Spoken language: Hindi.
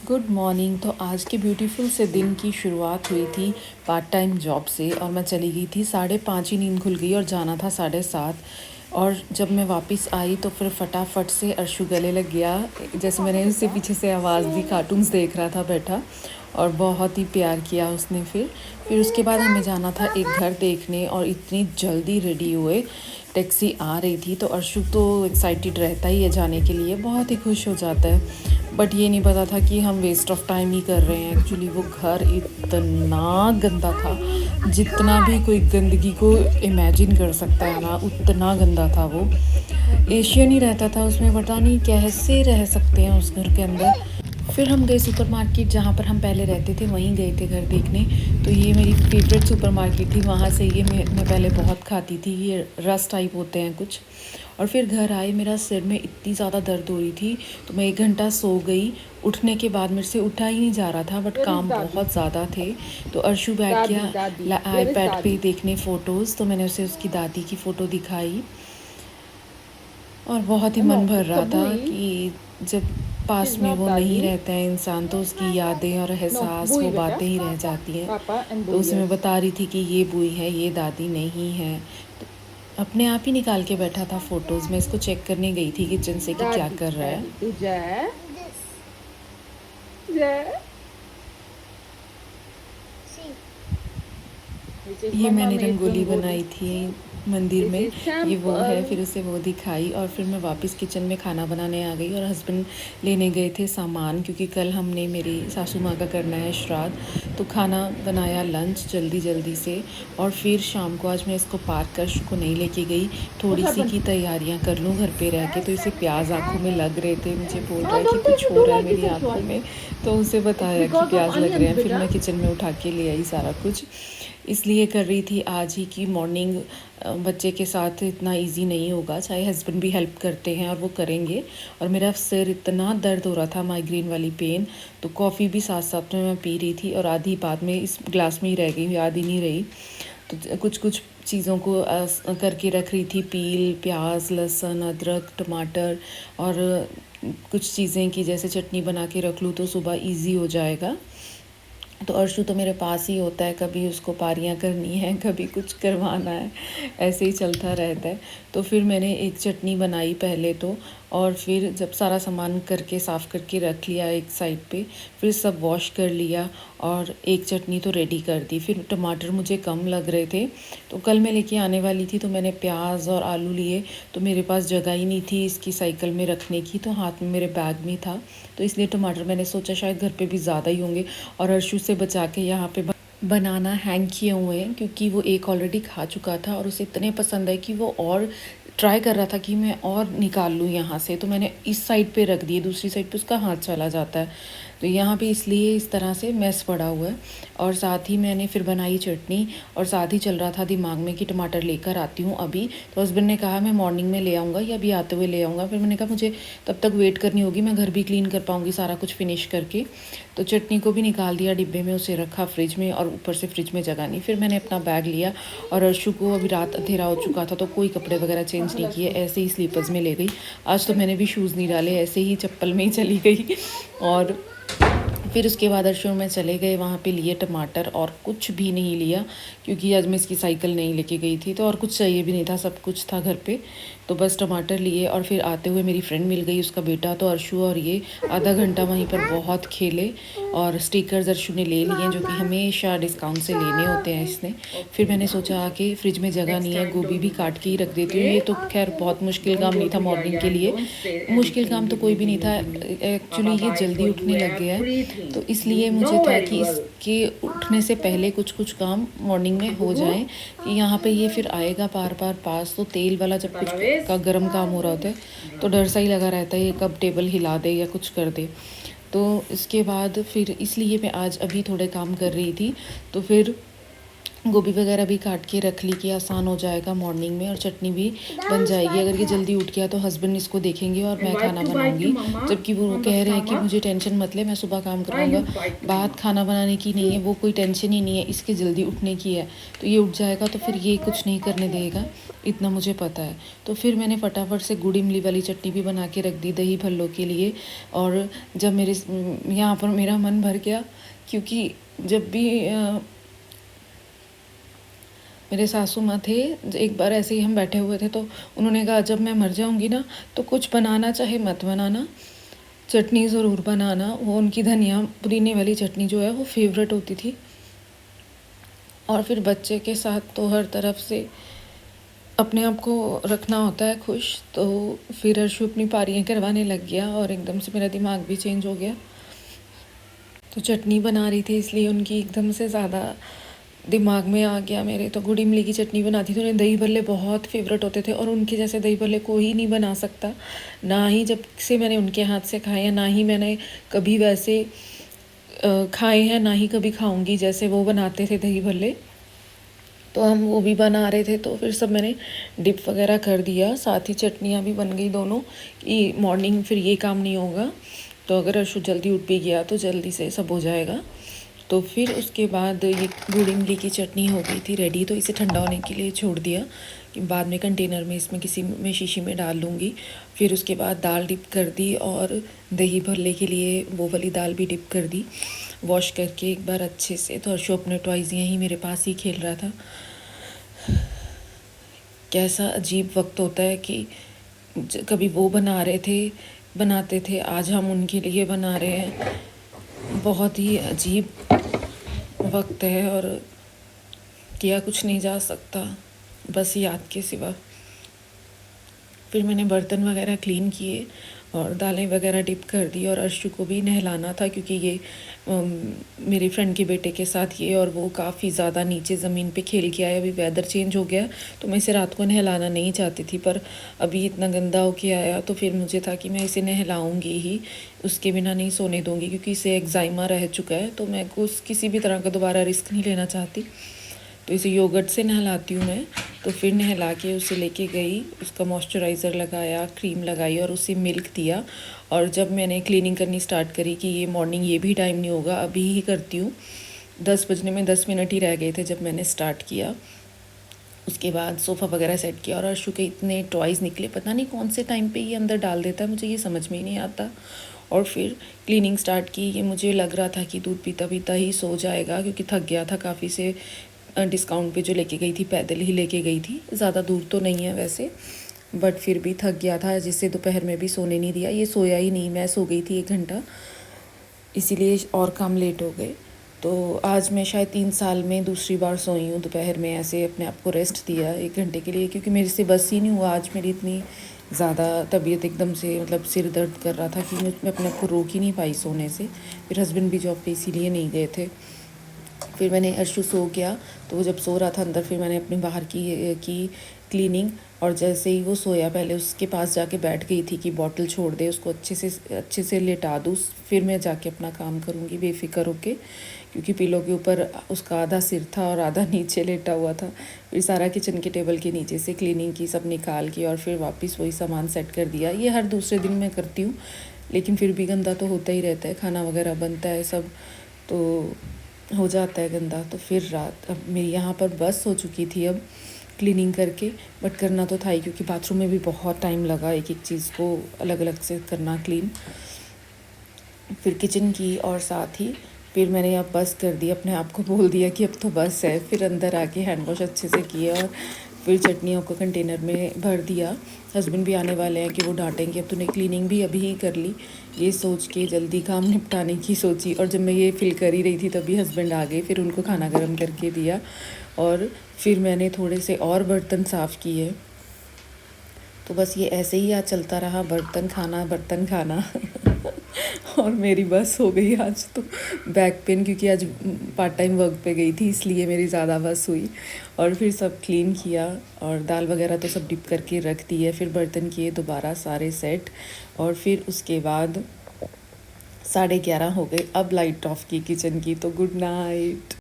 Good morning. तो आज के ब्यूटीफुल से दिन की शुरुआत हुई थी पार्ट टाइम जॉब से और मैं चली गई थी 5:30 ही नींद खुल गई और जाना था 7:30। और जब मैं वापस आई तो फिर फटाफट से अर्शु गले लग गया। जैसे मैंने उससे पीछे से आवाज़ दी, कार्टून्स देख रहा था बैठा और बहुत ही प्यार किया उसने। फिर उसके बाद हमें जाना था एक घर देखने और इतनी जल्दी रेडी हुए, टैक्सी आ रही थी। तो अर्शु तो एक्साइटेड रहता ही है जाने के लिए, बहुत ही खुश हो जाता है। बट ये नहीं पता था कि हम वेस्ट ऑफ टाइम ही कर रहे हैं। एक्चुअली वो घर इतना गंदा था, जितना भी कोई गंदगी को इमेजिन कर सकता है ना, उतना गंदा था वो। एशियन ही रहता था उसमें, पता नहीं कैसे रह सकते हैं उस घर के अंदर। फिर हम गए सुपरमार्केट, जहाँ पर हम पहले रहते थे वहीं गए थे घर देखने। तो ये मेरी फेवरेट सुपरमार्केट थी, वहाँ से ये मैं पहले बहुत खाती थी। ये रस टाइप होते हैं कुछ। और फिर घर आए, मेरा सिर में इतनी ज़्यादा दर्द हो रही थी तो मैं 1 घंटा सो गई। उठने के बाद मेरे से उठा ही नहीं जा रहा था, बट काम बहुत ज़्यादा थे। तो अर्शु बैठ गया आईपैड पे देखने फ़ोटोज़, तो मैंने उसे उसकी दादी की फ़ोटो दिखाई और बहुत ही मन भर रहा था कि जब पास में वो नहीं रहता है इंसान तो उसकी यादें और एहसास वो बातें ही रह जाती हैं। तो उसे मैं बता रही थी कि ये बुई है, ये दादी नहीं है। तो अपने आप ही निकाल के बैठा था फ़ोटोज़। मैं इसको चेक करने गई थी किचन से कि क्या कर रहा है। ये मैंने रंगोली बनाई थी मंदिर में, ये वो है। फिर उसे वो दिखाई और फिर मैं वापस किचन में खाना बनाने आ गई और हस्बैंड लेने गए थे सामान, क्योंकि कल हमने मेरी सासू माँ का करना है श्राद्ध। तो खाना बनाया लंच जल्दी जल्दी से। और फिर शाम को आज मैं इसको पार्क कर को नहीं लेके गई, थोड़ी सी की तैयारियाँ कर लूँ घर पे रह के। तो इसे प्याज आँखों में लग रहे थे, मुझे बोल रहा है कि कुछ हो रहा है मेरी आँखों में। तो उसे बताया कि प्याज लग रहे हैं। फिर मैं किचन में उठा के ले आई सारा कुछ। इसलिए कर रही थी आज ही कि मॉर्निंग बच्चे के साथ इतना इजी नहीं होगा, चाहे हस्बैंड भी हेल्प करते हैं और वो करेंगे। और मेरा सिर इतना दर्द हो रहा था, माइग्रेन वाली पेन। तो कॉफ़ी भी साथ साथ में मैं पी रही थी और आधी बाद में इस ग्लास में ही रह गई, याद ही नहीं रही। तो कुछ कुछ चीज़ों को करके रख रही थी, पील, प्याज, लहसुन, अदरक, टमाटर और कुछ चीज़ें कि जैसे चटनी बना के रख लूँ तो सुबह इजी हो जाएगा। तो अर्शु तो मेरे पास ही होता है, कभी उसको पारियाँ करनी है, कभी कुछ करवाना है, ऐसे ही चलता रहता है। तो फिर मैंने एक चटनी बनाई पहले तो, और फिर जब सारा सामान करके साफ़ करके रख लिया एक साइड पे, फिर सब वॉश कर लिया और एक चटनी तो रेडी कर दी। फिर टमाटर मुझे कम लग रहे थे तो कल मैं लेके आने वाली थी, तो मैंने प्याज और आलू लिए। तो मेरे पास जगह ही नहीं थी इसकी साइकिल में रखने की, तो हाथ में मेरे बैग में था। तो इसलिए टमाटर मैंने सोचा शायद घर पे भी ज़्यादा ही होंगे, और अर्शु से बचा के यहाँ पे बनाना हैंग किए हुए हैं, क्योंकि वो एक ऑलरेडी खा चुका था और उसे इतने पसंद है कि वो और ट्राई कर रहा था कि मैं और निकाल लूँ यहाँ से। तो मैंने इस साइड पे रख दिए, दूसरी साइड पे उसका हाथ चला जाता है। तो यहाँ पे इसलिए इस तरह से मैस पड़ा हुआ है। और साथ ही मैंने फिर बनाई चटनी, और साथ ही चल रहा था दिमाग में कि टमाटर लेकर आती हूँ अभी। तो हस्बैंड ने कहा मैं मॉर्निंग में ले आऊँगा या अभी आते हुए ले आऊँगा। फिर मैंने कहा मुझे तब तक वेट करनी होगी, मैं घर भी क्लीन कर पाऊँगी सारा कुछ फिनिश करके। तो चटनी को भी निकाल दिया डिब्बे में, उसे रखा फ्रिज में, और ऊपर से फ्रिज में जगह नहीं। फिर मैंने अपना बैग लिया और अर्शु को, अभी रात अंधेरा हो चुका था तो कोई कपड़े वगैरह चेंज नहीं किए, ऐसे ही स्लीपर्स में ले गई। आज तो मैंने भी शूज़ नहीं डाले, ऐसे ही चप्पल में ही चली गई। और फिर उसके बाद अर्शु में चले गए, वहाँ पे लिए टमाटर और कुछ भी नहीं लिया, क्योंकि आज मैं इसकी साइकिल नहीं लेके गई थी तो और कुछ चाहिए भी नहीं था, सब कुछ था घर पे। तो बस टमाटर लिए। और फिर आते हुए मेरी फ्रेंड मिल गई, उसका बेटा। तो अर्शु और ये आधा घंटा वहीं पर बहुत खेले, और स्टिकर्स अर्शु ने ले लिए जो कि हमेशा डिस्काउंट से लेने होते हैं इसने। फिर मैंने सोचा आके फ्रिज में जगह नहीं है, गोभी भी काट के ही रख देती हूँ। ये तो खैर बहुत मुश्किल काम नहीं था मॉर्निंग के लिए, मुश्किल काम तो कोई भी नहीं था। एक्चुअली ये जल्दी उठने लग गया है, तो इसलिए मुझे था कि इसके उठने से पहले कुछ कुछ काम मॉर्निंग में हो जाए। कि यहाँ पे ये फिर आएगा बार बार पास, तो तेल वाला जब कुछ का गर्म काम हो रहा होता है तो डर सा ही लगा रहता है ये कब टेबल हिला दे या कुछ कर दे। तो इसके बाद फिर इसलिए मैं आज अभी थोड़े काम कर रही थी। तो फिर गोभी वगैरह भी काट के रख ली कि आसान हो जाएगा मॉर्निंग में, और चटनी भी बन जाएगी। अगर ये जल्दी उठ गया तो हस्बैंड इसको देखेंगे और मैं खाना बनाऊंगी, जबकि वो कह रहे हैं कि मुझे टेंशन मत ले, मैं सुबह काम करवाऊंगा। बात खाना बनाने की नहीं है, वो कोई टेंशन ही नहीं है, इसके जल्दी उठने की है। तो ये उठ जाएगा तो फिर ये कुछ नहीं करने देगा, इतना मुझे पता है। तो फिर मैंने फटाफट से गुड़ इमली वाली चटनी भी बना के रख दी दही भल्लों के लिए। और जब मेरे यहाँ पर मेरा मन भर गया, क्योंकि जब भी मेरे सासू माँ थे, एक बार ऐसे ही हम बैठे हुए थे तो उन्होंने कहा जब मैं मर जाऊँगी ना तो कुछ बनाना चाहे मत बनाना, चटनी ज़रूर बनाना। वो उनकी धनिया पुदीने वाली चटनी जो है वो फेवरेट होती थी। और फिर बच्चे के साथ तो हर तरफ से अपने आप को रखना होता है खुश। तो फिर अर्शु अपनी पारियाँ करवाने लग गया और एकदम से मेरा दिमाग भी चेंज हो गया। तो चटनी बना रही थी इसलिए उनकी एकदम से ज़्यादा दिमाग में आ गया मेरे। तो गुड़ इमली की चटनी बनाती थी, उन्हें दही भल्ले बहुत फेवरेट होते थे और उनके जैसे दही भल्ले कोई नहीं बना सकता। ना ही जब से मैंने उनके हाथ से खाए हैं, ना ही मैंने कभी वैसे खाए हैं, ना ही कभी खाऊंगी जैसे वो बनाते थे दही भल्ले। तो हम वो भी बना रहे थे, तो फिर सब मैंने डिप वगैरह कर दिया, साथ ही चटनियाँ भी बन गई दोनों, कि मॉर्निंग फिर ये काम नहीं होगा। तो अगर अर्शु जल्दी उठ भी गया तो जल्दी से सब हो जाएगा। तो फिर उसके बाद ये गुड़ इमली की चटनी हो गई थी रेडी। तो इसे ठंडा होने के लिए छोड़ दिया कि बाद में कंटेनर में इसमें किसी में शीशी में डाल लूँगी। फिर उसके बाद दाल डिप कर दी और दही भल्ले के लिए वो वाली दाल भी डिप कर दी वॉश करके एक बार अच्छे से। तो अर्शु अपने टॉयज़ यहीं मेरे पास ही खेल रहा था। कैसा अजीब वक्त होता है कि कभी वो बनाते थे, आज हम उनके लिए बना रहे हैं। बहुत ही अजीब वक्त है और किया कुछ नहीं जा सकता, बस याद के सिवा। फिर मैंने बर्तन वगैरह क्लीन किए और दालें वगैरह डिप कर दी। और अर्शु को भी नहलाना था क्योंकि ये मेरी फ्रेंड के बेटे के साथ ये और वो काफ़ी ज़्यादा नीचे ज़मीन पे खेल के आया। अभी वेदर चेंज हो गया तो मैं इसे रात को नहलाना नहीं चाहती थी, पर अभी इतना गंदा होके आया तो फिर मुझे था कि मैं इसे नहलाऊँगी ही, उसके बिना नहीं सोने दूँगी, क्योंकि इसे एक्जाइमा रह चुका है। तो मैं किसी भी तरह का दोबारा रिस्क नहीं लेना चाहती। तो इसे योगर्ट से नहलाती हूँ मैं। तो फिर नहला के उसे लेके गई, उसका मॉइस्चराइज़र लगाया, क्रीम लगाई और उसे मिल्क दिया। और जब मैंने क्लीनिंग करनी स्टार्ट करी कि ये मॉर्निंग ये भी टाइम नहीं होगा, अभी ही करती हूँ, 10 बजने में 10 मिनट ही रह गए थे जब मैंने स्टार्ट किया। उसके बाद सोफ़ा वगैरह सेट किया और अर्शु के इतने टॉयज़ निकले, पता नहीं कौन से टाइम पे ये अंदर डाल देता है, मुझे ये समझ में ही नहीं आता। और फिर क्लीनिंग स्टार्ट की। ये मुझे लग रहा था कि दूध पीता पीता ही सो जाएगा, क्योंकि थक गया था काफ़ी से। डिस्काउंट पे जो लेके गई थी, पैदल ही लेके गई थी, ज़्यादा दूर तो नहीं है वैसे, बट फिर भी थक गया था, जिससे दोपहर में भी सोने नहीं दिया। ये सोया ही नहीं, मैं सो गई थी 1 घंटा, इसीलिए और काम लेट हो गए। तो आज मैं शायद 3 साल में दूसरी बार सोई हूँ दोपहर में, ऐसे अपने आप को रेस्ट दिया 1 घंटे के लिए, क्योंकि मेरे से बस ही नहीं हुआ। आज मेरी इतनी ज़्यादा तबीयत एकदम से, मतलब सिर दर्द कर रहा था कि मैं अपने आप को रोक ही नहीं पाई सोने से। फिर हस्बैंड भी जॉब पे इसीलिए नहीं गए थे। फिर मैंने अर्शु सो गया तो वो जब सो रहा था अंदर, फिर मैंने अपनी बाहर की क्लीनिंग। और जैसे ही वो सोया, पहले उसके पास जाके बैठ गई थी कि बॉटल छोड़ दे, उसको अच्छे से लेटा दूँ, फिर मैं जाके अपना काम करूँगी बेफिक्र होके, क्योंकि पिलो के ऊपर उसका आधा सिर था और आधा नीचे लेटा हुआ था। फिर सारा किचन के टेबल के नीचे से क्लीनिंग की, सब निकाल के, और फिर वापस वही सामान सेट कर दिया। ये हर दूसरे दिन मैं करती हूँ, लेकिन फिर भी गंदा तो होता ही रहता है, खाना वगैरह बनता है सब तो हो जाता है गंदा। तो फिर रात, अब मेरी यहाँ पर बस हो चुकी थी अब क्लीनिंग करके, बट करना तो था ही, क्योंकि बाथरूम में भी बहुत टाइम लगा एक एक चीज़ को अलग अलग से करना क्लीन। फिर किचन की, और साथ ही फिर मैंने अब बस कर दी, अपने आप को बोल दिया कि अब तो बस है। फिर अंदर आके हैंड वॉश अच्छे से किया और फिर चटनियों को कंटेनर में भर दिया। हस्बैंड भी आने वाले हैं कि वो डांटेंगे, अब तूने क्लीनिंग भी अभी ही कर ली, ये सोच के जल्दी काम निपटाने की सोची। और जब मैं ये फिल कर ही रही थी तभी हस्बैंड आ गए, फिर उनको खाना गर्म करके दिया और फिर मैंने थोड़े से और बर्तन साफ़ किए। तो बस ये ऐसे ही आज चलता रहा, बर्तन खाना और मेरी बस हो गई आज तो बैक पेन, क्योंकि आज पार्ट टाइम वर्क पे गई थी इसलिए मेरी ज़्यादा बस हुई। और फिर सब क्लीन किया और दाल वगैरह तो सब डिप करके रख दी है। फिर बर्तन किए दोबारा सारे सेट, और फिर उसके बाद 11:30 हो गए। अब लाइट ऑफ की किचन की, तो गुड नाइट।